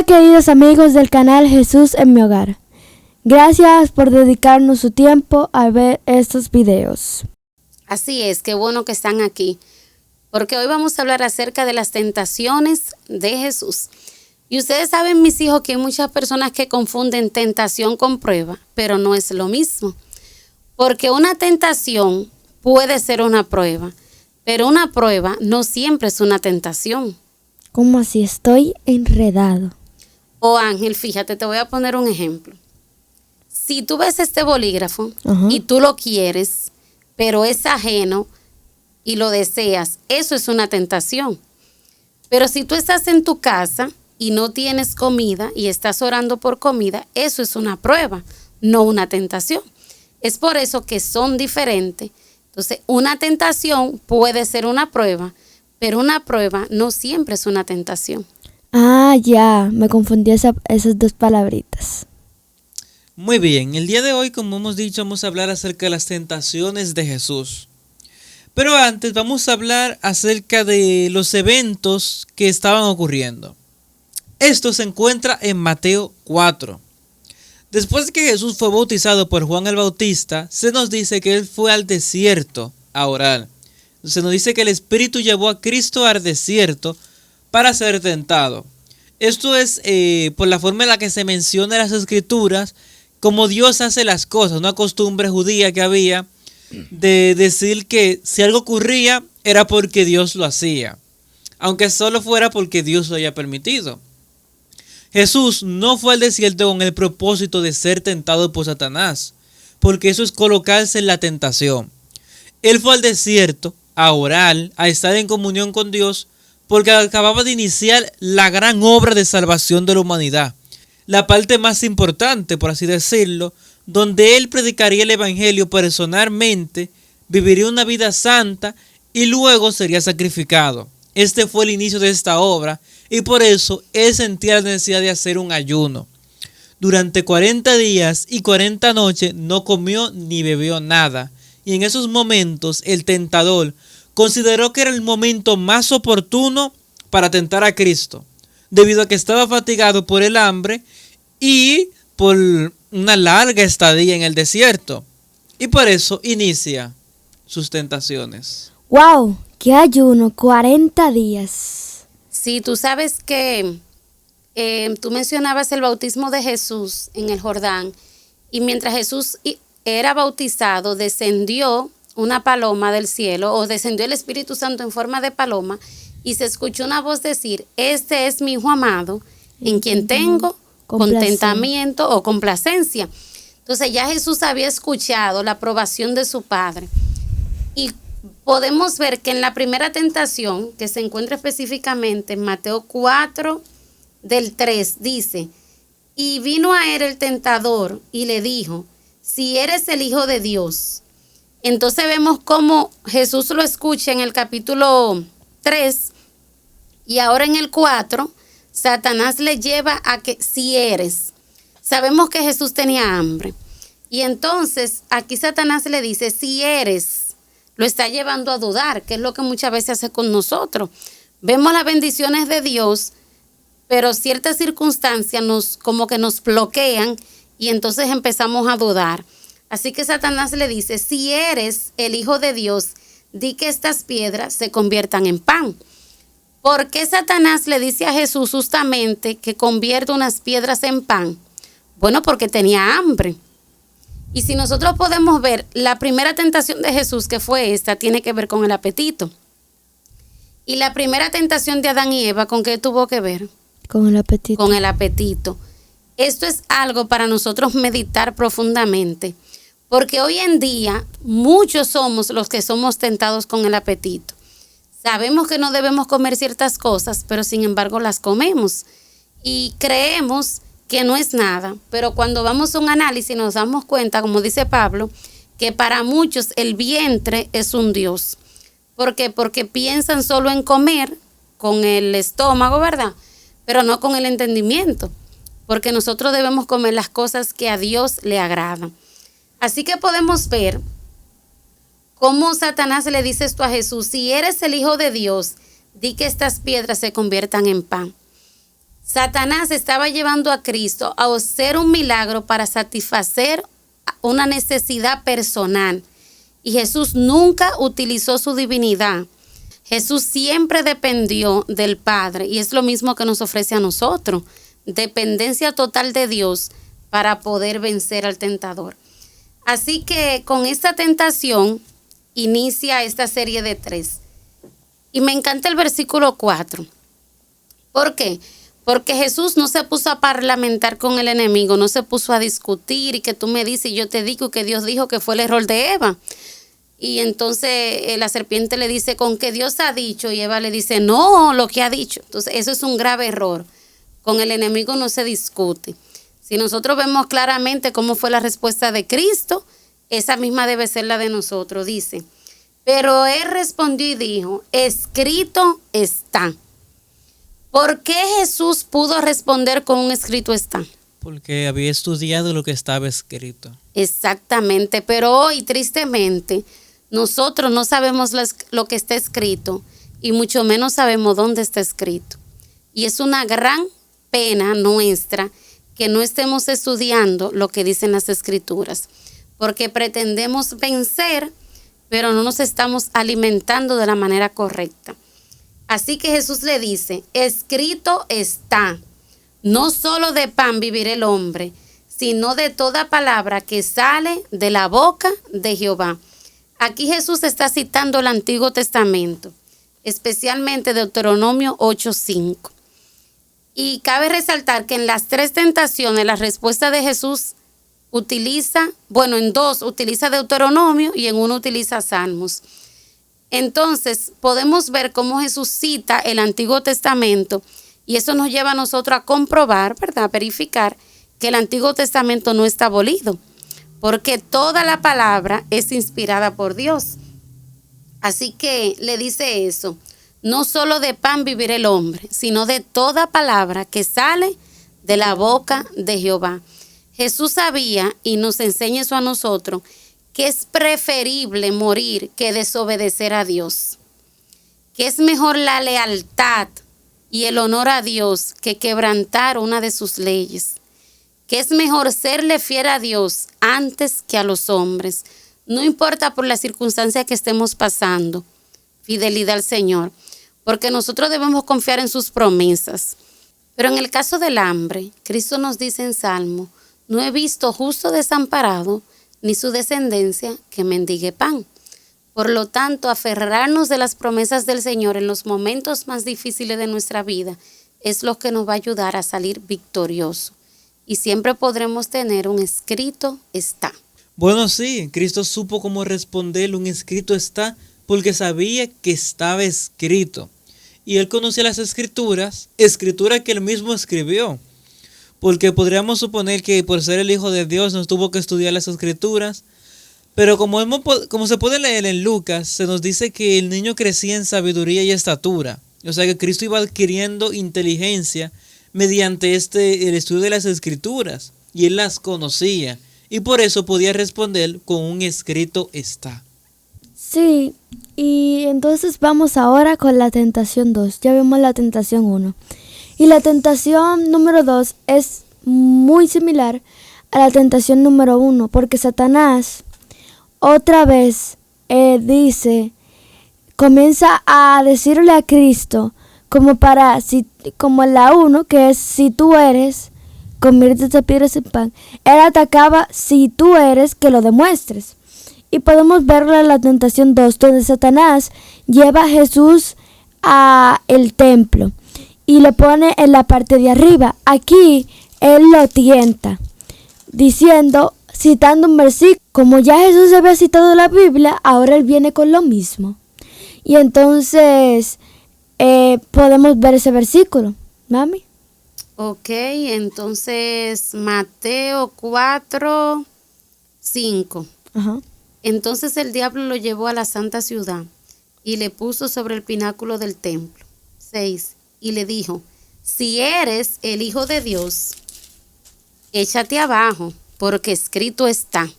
Hola queridos amigos del canal Jesús en mi hogar. Gracias por dedicarnos su tiempo a ver estos videos. Así es, qué bueno que están aquí, porque hoy vamos a hablar acerca de las tentaciones de Jesús. Y ustedes saben, mis hijos, que hay muchas personas que confunden tentación con prueba, pero no es lo mismo. Porque una tentación puede ser una prueba, pero una prueba no siempre es una tentación. ¿Cómo así? Estoy enredado. Ángel, fíjate, te voy a poner un ejemplo. Si tú ves este bolígrafo y tú lo quieres, pero es ajeno y lo deseas, eso es una tentación. Pero si tú estás en tu casa y no tienes comida y estás orando por comida, eso es una prueba, no una tentación. Es por eso que son diferentes. Entonces, una tentación puede ser una prueba, pero una prueba no siempre es una tentación. Ah, ya, me confundí esas dos palabritas. Muy bien, el día de hoy, como hemos dicho, vamos a hablar acerca de las tentaciones de Jesús. Pero antes vamos a hablar acerca de los eventos que estaban ocurriendo. Esto se encuentra en Mateo 4. Después de que Jesús fue bautizado por Juan el Bautista, se nos dice que él fue al desierto a orar. Se nos dice que el Espíritu llevó a Cristo al desierto para ser tentado. Esto es por la forma en la que se menciona en las Escrituras, como Dios hace las cosas, una costumbre judía que había de decir que si algo ocurría era porque Dios lo hacía, aunque solo fuera porque Dios lo haya permitido. Jesús no fue al desierto con el propósito de ser tentado por Satanás, porque eso es colocarse en la tentación. Él fue al desierto a orar, a estar en comunión con Dios, porque acababa de iniciar la gran obra de salvación de la humanidad. La parte más importante, por así decirlo, donde él predicaría el evangelio personalmente, viviría una vida santa y luego sería sacrificado. Este fue el inicio de esta obra y por eso él sentía la necesidad de hacer un ayuno. Durante 40 días y 40 noches no comió ni bebió nada. Y en esos momentos el tentador consideró que era el momento más oportuno para tentar a Cristo, debido a que estaba fatigado por el hambre y por una larga estadía en el desierto. Y por eso inicia sus tentaciones. ¡Wow! ¡Qué ayuno! 40 días. Sí, tú sabes que tú mencionabas el bautismo de Jesús en el Jordán, y mientras Jesús era bautizado, descendió una paloma del cielo, o descendió el Espíritu Santo en forma de paloma, y se escuchó una voz decir: este es mi Hijo amado, en quien tengo contentamiento o complacencia. Entonces ya Jesús había escuchado la aprobación de su Padre. Y podemos ver que en la primera tentación, que se encuentra específicamente en Mateo 4, del 3, dice: y vino a él el tentador y le dijo: si eres el Hijo de Dios. Entonces vemos cómo Jesús lo escucha en el capítulo 3, y ahora en el 4, Satanás le lleva a que si eres. Sabemos que Jesús tenía hambre. Y entonces aquí Satanás le dice: si eres, lo está llevando a dudar, que es lo que muchas veces hace con nosotros. Vemos las bendiciones de Dios, pero ciertas circunstancias como que nos bloquean y entonces empezamos a dudar. Así que Satanás le dice: si eres el Hijo de Dios, di que estas piedras se conviertan en pan. ¿Por qué Satanás le dice a Jesús justamente que convierta unas piedras en pan? Bueno, porque tenía hambre. Y si nosotros podemos ver, la primera tentación de Jesús, que fue esta, tiene que ver con el apetito. Y la primera tentación de Adán y Eva, ¿con qué tuvo que ver? Con el apetito. Con el apetito. Esto es algo para nosotros meditar profundamente, porque hoy en día muchos somos los que somos tentados con el apetito. Sabemos que no debemos comer ciertas cosas, pero sin embargo las comemos y creemos que no es nada, pero cuando vamos a un análisis nos damos cuenta, como dice Pablo, que para muchos el vientre es un dios. ¿Por qué? Porque piensan solo en comer con el estómago, ¿verdad? Pero no con el entendimiento, porque nosotros debemos comer las cosas que a Dios le agradan. Así que podemos ver cómo Satanás le dice esto a Jesús: si eres el Hijo de Dios, di que estas piedras se conviertan en pan. Satanás estaba llevando a Cristo a hacer un milagro para satisfacer una necesidad personal. Y Jesús nunca utilizó su divinidad. Jesús siempre dependió del Padre, y es lo mismo que nos ofrece a nosotros, dependencia total de Dios para poder vencer al tentador. Así que con esta tentación inicia esta serie de 3. Y me encanta el versículo 4. ¿Por qué? Porque Jesús no se puso a parlamentar con el enemigo, no se puso a discutir y que tú me dices y yo te digo que Dios dijo que fue el error de Eva. Y entonces la serpiente le dice, ¿con qué Dios ha dicho? Y Eva le dice, no, lo que ha dicho. Entonces eso es un grave error. Con el enemigo no se discute. Si nosotros vemos claramente cómo fue la respuesta de Cristo, esa misma debe ser la de nosotros. Dice, pero él respondió y dijo, escrito está. ¿Por qué Jesús pudo responder con un escrito está? Porque había estudiado lo que estaba escrito. Exactamente, pero hoy tristemente nosotros no sabemos lo que está escrito y mucho menos sabemos dónde está escrito. Y es una gran pena nuestra que no estemos estudiando lo que dicen las escrituras, porque pretendemos vencer, pero no nos estamos alimentando de la manera correcta. Así que Jesús le dice, escrito está, no solo de pan vivirá el hombre, sino de toda palabra que sale de la boca de Jehová. Aquí Jesús está citando el Antiguo Testamento, especialmente Deuteronomio 8:5. Y cabe resaltar que en las 3 tentaciones la respuesta de Jesús en 2 utiliza Deuteronomio y en 1 utiliza Salmos. Entonces podemos ver cómo Jesús cita el Antiguo Testamento y eso nos lleva a nosotros a comprobar, ¿verdad? A verificar que el Antiguo Testamento no está abolido, porque toda la palabra es inspirada por Dios. Así que le dice eso, no solo de pan vivirá el hombre, sino de toda palabra que sale de la boca de Jehová. Jesús sabía, y nos enseña eso a nosotros, que es preferible morir que desobedecer a Dios, que es mejor la lealtad y el honor a Dios que quebrantar una de sus leyes, que es mejor serle fiel a Dios antes que a los hombres, no importa por la circunstancia que estemos pasando, fidelidad al Señor, porque nosotros debemos confiar en sus promesas. Pero en el caso del hambre, Cristo nos dice en Salmo, no he visto justo desamparado, ni su descendencia que mendigue pan. Por lo tanto, aferrarnos de las promesas del Señor en los momentos más difíciles de nuestra vida es lo que nos va a ayudar a salir victorioso. Y siempre podremos tener un escrito está. Bueno, sí, Cristo supo cómo responder un escrito está porque sabía que estaba escrito. Y él conocía las escrituras que él mismo escribió. Porque podríamos suponer que por ser el Hijo de Dios nos tuvo que estudiar las escrituras. Pero como se puede leer en Lucas, se nos dice que el niño crecía en sabiduría y estatura. O sea que Cristo iba adquiriendo inteligencia mediante el estudio de las escrituras. Y él las conocía. Y por eso podía responder con un escrito está. Sí, y entonces vamos ahora con la tentación 2. Ya vimos la tentación 1. Y la tentación número 2 es muy similar a la tentación número 1, porque Satanás otra vez comienza a decirle a Cristo, como la 1, que es si tú eres, convierte estas piedras en pan. Él atacaba si tú eres, que lo demuestres. Y podemos verlo en la tentación 2, donde Satanás lleva a Jesús al templo y lo pone en la parte de arriba. Aquí él lo tienta, citando un versículo. Como ya Jesús había citado la Biblia, ahora él viene con lo mismo. Y entonces podemos ver ese versículo, mami. Ok, entonces Mateo 4:5. Ajá. Entonces el diablo lo llevó a la santa ciudad y le puso sobre el pináculo del templo. 6. Y le dijo, si eres el Hijo de Dios, échate abajo, porque escrito está,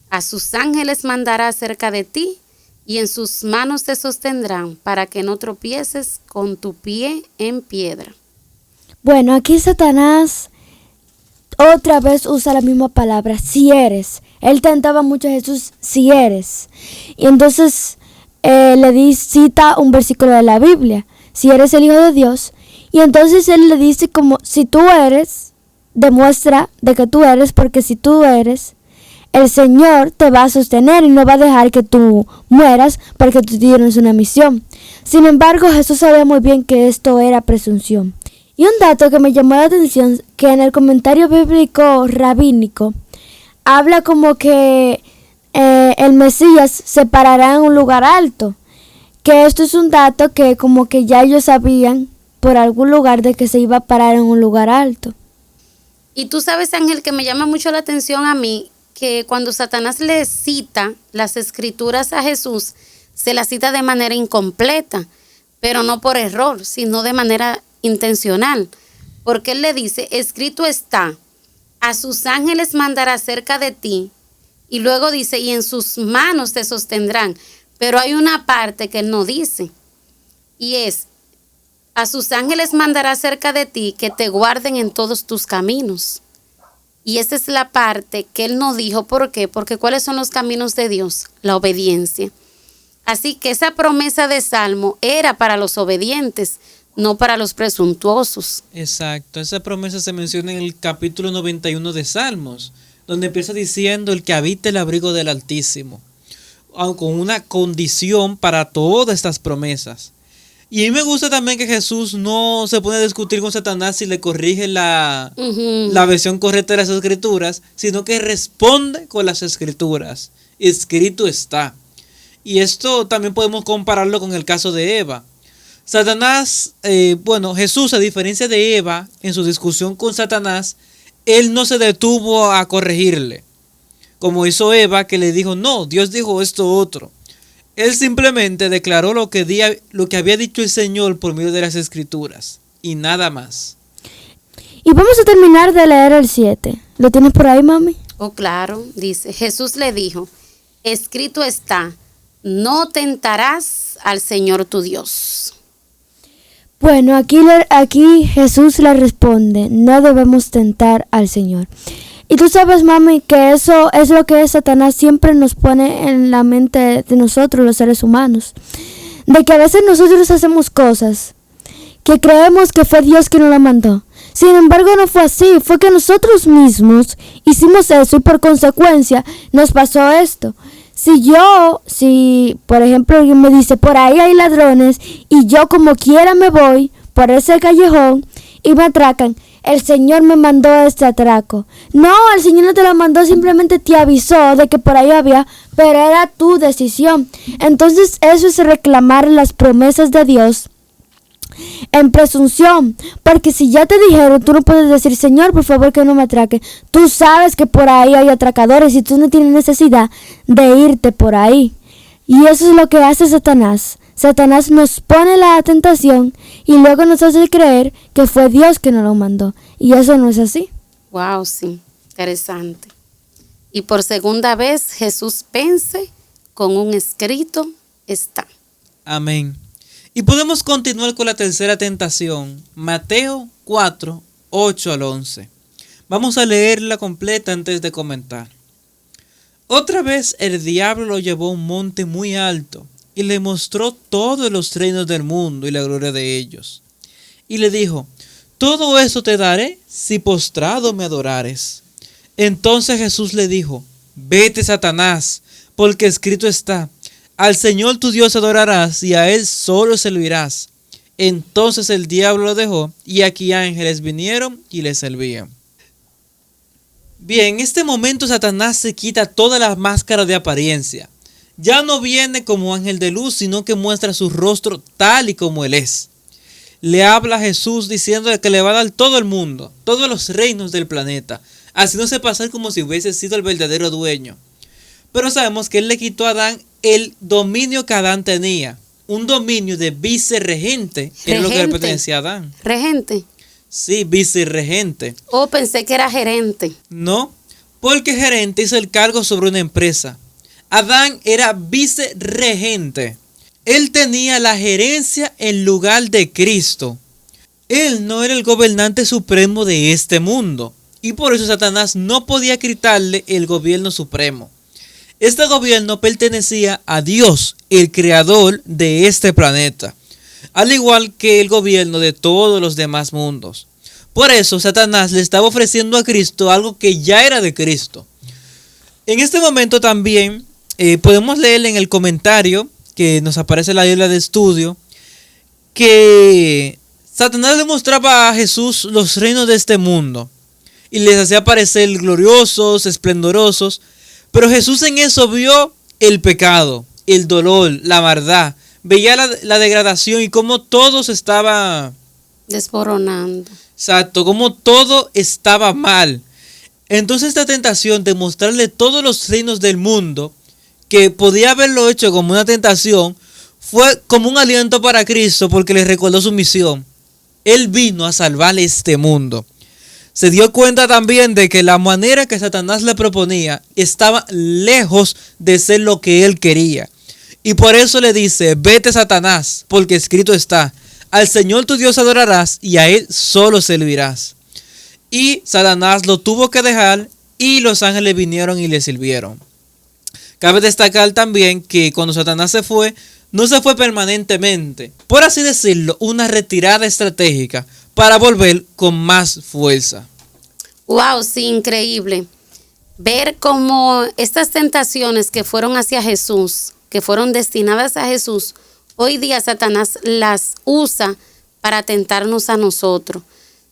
a sus ángeles mandará acerca de ti, y en sus manos te sostendrán, para que no tropieces con tu pie en piedra. Bueno, aquí Satanás otra vez usa la misma palabra, si eres. Él tentaba mucho a Jesús, si eres. Y entonces cita un versículo de la Biblia, si eres el Hijo de Dios. Y entonces él le dice como, si tú eres, demuestra de que tú eres, porque si tú eres, el Señor te va a sostener y no va a dejar que tú mueras porque tú tienes una misión. Sin embargo, Jesús sabía muy bien que esto era presunción. Y un dato que me llamó la atención, que en el comentario bíblico rabínico, habla como que el Mesías se parará en un lugar alto. Que esto es un dato que como que ya ellos sabían por algún lugar de que se iba a parar en un lugar alto. Y tú sabes, Ángel, que me llama mucho la atención a mí, que cuando Satanás le cita las escrituras a Jesús, se las cita de manera incompleta, pero no por error, sino de manera intencional, porque él le dice, escrito está, a sus ángeles mandará cerca de ti, y luego dice, y en sus manos te sostendrán, pero hay una parte que él no dice, y es, a sus ángeles mandará cerca de ti que te guarden en todos tus caminos. Y esa es la parte que él no dijo. ¿Por qué? Porque ¿cuáles son los caminos de Dios? La obediencia. Así que esa promesa de Salmo era para los obedientes, no para los presuntuosos. Exacto, esa promesa se menciona en el capítulo 91 de Salmos, donde empieza diciendo el que habita el abrigo del Altísimo, con una condición para todas estas promesas. Y a mí me gusta también que Jesús no se pone a discutir con Satanás si le corrige la versión correcta de las escrituras, sino que responde con las escrituras. Escrito está. Y esto también podemos compararlo con el caso de Eva. Jesús, a diferencia de Eva, en su discusión con Satanás, él no se detuvo a corregirle, como hizo Eva, que le dijo, no, Dios dijo esto otro. Él simplemente declaró lo que había dicho el Señor por medio de las Escrituras, y nada más. Y vamos a terminar de leer el 7. ¿Lo tienes por ahí, mami? Oh, claro, dice, Jesús le dijo, escrito está, no tentarás al Señor tu Dios. Bueno, aquí Jesús le responde, no debemos tentar al Señor. Y tú sabes, mami, que eso es lo que Satanás siempre nos pone en la mente de nosotros, los seres humanos. De que a veces nosotros hacemos cosas que creemos que fue Dios quien nos la mandó. Sin embargo, no fue así. Fue que nosotros mismos hicimos eso y por consecuencia nos pasó esto. Si por ejemplo alguien me dice, por ahí hay ladrones y yo como quiera me voy por ese callejón y me atracan, el Señor me mandó este atraco. No, el Señor no te lo mandó, simplemente te avisó de que por ahí había, pero era tu decisión. Entonces eso es reclamar las promesas de Dios en presunción, porque si ya te dijeron, tú no puedes decir, Señor, por favor que no me atraque. Tú sabes que por ahí hay atracadores y tú no tienes necesidad de irte por ahí. Y eso es lo que hace Satanás. Satanás nos pone la tentación y luego nos hace creer que fue Dios que nos lo mandó. Y eso no es así. Wow, sí, interesante. Y por segunda vez Jesús vence con un escrito está. Amén. Y podemos continuar con la tercera tentación, Mateo 4, 8 al 11. Vamos a leerla completa antes de comentar. Otra vez el diablo lo llevó a un monte muy alto y le mostró todos los reinos del mundo y la gloria de ellos. Y le dijo, todo eso te daré si postrado me adorares. Entonces Jesús le dijo, vete, Satanás, porque escrito está, al Señor tu Dios adorarás y a Él solo servirás. Entonces el diablo lo dejó y aquí ángeles vinieron y le servían. Bien, en este momento Satanás se quita toda la máscara de apariencia. Ya no viene como ángel de luz, sino que muestra su rostro tal y como él es. Le habla a Jesús diciéndole que le va a dar todo el mundo, todos los reinos del planeta, haciéndose pasar como si hubiese sido el verdadero dueño. Pero sabemos que él le quitó a Adán el dominio que Adán tenía, un dominio de vicerregente, que es lo que le pertenecía a Adán. ¿Regente? Sí, vicerregente. Oh, pensé que era gerente. No, porque gerente es el cargo sobre una empresa. Adán era vicerregente. Él tenía la gerencia en lugar de Cristo. Él no era el gobernante supremo de este mundo, y por eso Satanás no podía quitarle el gobierno supremo. Este gobierno pertenecía a Dios, el creador de este planeta, al igual que el gobierno de todos los demás mundos. Por eso Satanás le estaba ofreciendo a Cristo algo que ya era de Cristo. En este momento también podemos leer en el comentario que nos aparece en la Biblia de estudio que Satanás le mostraba a Jesús los reinos de este mundo y les hacía parecer gloriosos, esplendorosos, pero Jesús en eso vio el pecado, el dolor, la maldad, veía la degradación y cómo todo se estaba desboronando. Exacto, como todo estaba mal. Entonces esta tentación de mostrarle todos los reinos del mundo, que podía haberlo hecho como una tentación, fue como un aliento para Cristo porque le recordó su misión. Él vino a salvar este mundo. Se dio cuenta también de que la manera que Satanás le proponía estaba lejos de ser lo que él quería. Y por eso le dice, vete Satanás, porque escrito está, al Señor tu Dios adorarás y a Él solo servirás. Y Satanás lo tuvo que dejar y los ángeles vinieron y le sirvieron. Cabe destacar también que cuando Satanás se fue, no se fue permanentemente. Por así decirlo, una retirada estratégica para volver con más fuerza. Wow, sí, increíble. Ver cómo estas tentaciones que fueron hacia Jesús, que fueron destinadas a Jesús, hoy día Satanás las usa para tentarnos a nosotros.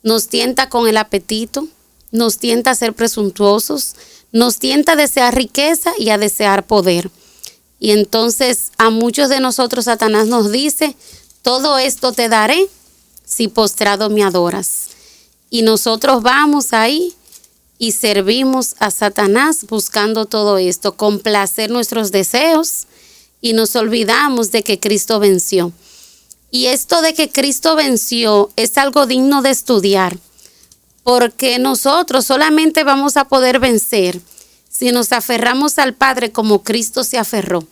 Nos tienta con el apetito, nos tienta a ser presuntuosos, nos tienta a desear riqueza y a desear poder. Y entonces a muchos de nosotros Satanás nos dice, todo esto te daré si postrado me adoras. Y nosotros vamos ahí y servimos a Satanás buscando todo esto, complacer nuestros deseos, y nos olvidamos de que Cristo venció. Y esto de que Cristo venció es algo digno de estudiar, porque nosotros solamente vamos a poder vencer si nos aferramos al Padre como Cristo se aferró.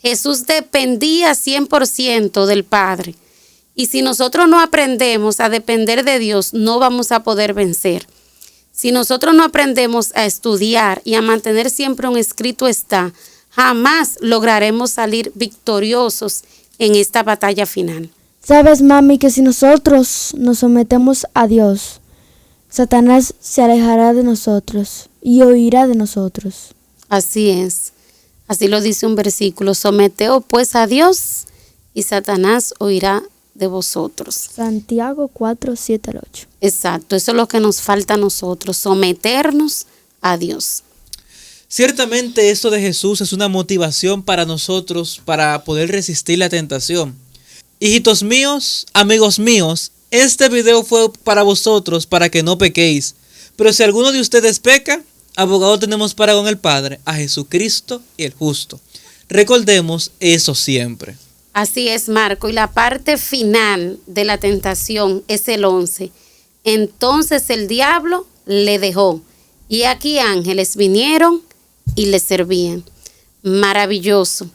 Jesús dependía 100% del Padre. Y si nosotros no aprendemos a depender de Dios, no vamos a poder vencer. Si nosotros no aprendemos a estudiar y a mantener siempre un escrito está, jamás lograremos salir victoriosos en esta batalla final. Sabes, mami, que si nosotros nos sometemos a Dios, Satanás se alejará de nosotros y huirá de nosotros. Así es. Así lo dice un versículo. Someteos pues a Dios y Satanás huirá de vosotros. Santiago 4, 7 al 8. Exacto. Eso es lo que nos falta a nosotros. Someternos a Dios. Ciertamente esto de Jesús es una motivación para nosotros para poder resistir la tentación. Hijitos míos, amigos míos, este video fue para vosotros para que no pequéis. Pero si alguno de ustedes peca, abogado tenemos para con el Padre, a Jesucristo el justo. Recordemos eso siempre. Así es, Marco. Y la parte final de la tentación es el 11. Entonces el diablo le dejó. Y aquí ángeles vinieron y le servían. Maravilloso.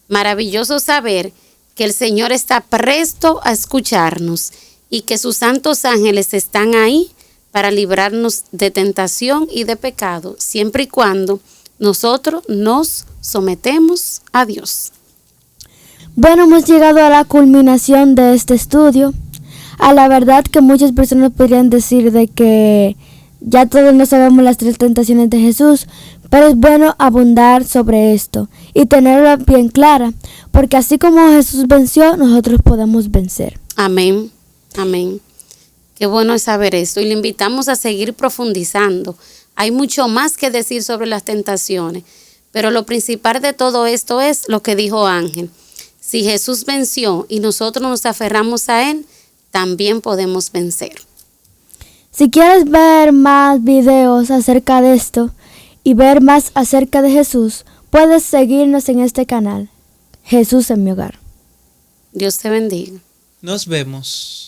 Maravilloso saber que el Señor está presto a escucharnos y que sus santos ángeles están ahí para librarnos de tentación y de pecado, siempre y cuando nosotros nos sometemos a Dios. Bueno, hemos llegado a la culminación de este estudio. A la verdad que muchas personas podrían decir de que ya todos no sabemos las 3 tentaciones de Jesús, pero es bueno abundar sobre esto y tenerla bien clara, porque así como Jesús venció, nosotros podemos vencer. Amén, amén. Qué bueno es saber esto y le invitamos a seguir profundizando. Hay mucho más que decir sobre las tentaciones, pero lo principal de todo esto es lo que dijo Ángel. Si Jesús venció y nosotros nos aferramos a Él, también podemos vencer. Si quieres ver más videos acerca de esto y ver más acerca de Jesús, puedes seguirnos en este canal, Jesús en mi hogar. Dios te bendiga. Nos vemos.